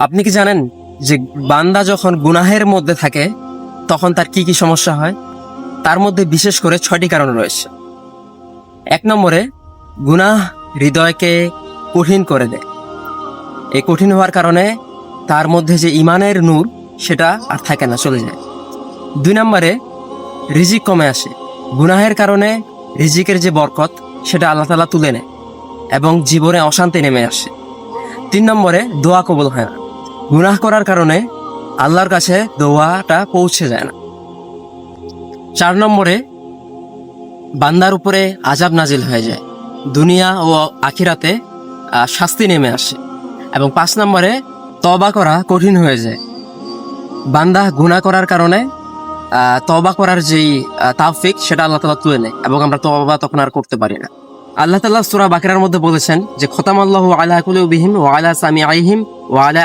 আপনি কি জানেন যে বান্দা যখন গুনাহের মধ্যে থাকে তখন তার কি কি সমস্যা হয়? তার মধ্যে বিশেষ করে 6টি কারণ রয়েছে। 1 নম্বরে, গুনাহ হৃদয়কে কঠিন করে দেয়। এই কঠিন হওয়ার কারণে তার মধ্যে যে ইমানের নূর সেটা আর থাকে না, চলে যায়। 2 নম্বরে, রিজিক কমে আসে। গুনাহের কারণে রিজিকের যে বরকত সেটা আল্লাহ তাআলা তুলে নেয় এবং জীবনে অশান্তি নেমে আসে। 3 নম্বরে, দোয়া কবুল হয় না। গুনাহ করার কারণে আল্লাহর কাছে দোয়াটা পৌঁছে যায় না। 4 নম্বরে, বান্দার উপরে আযাব নাজিল হয়ে যায়, দুনিয়া ও আখিরাতে শাস্তি নেমে আসে। এবং 5 নম্বরে, তওবা করা কঠিন হয়ে যায়। বান্দা গুনাহ করার কারণে তওবা করার যেই তাওফিক সেটা আল্লাহ তাআলা তুলে নেয় এবং আমরা তওবা তখন আর করতে পারি না। আল্লাহ তাআলা সূরা বাকারার মধ্যে বলেছেন যে খতামাল্লাহু আলা কুলুবিহিম ওয়া আলা সামিআইহিম ওয়া আলা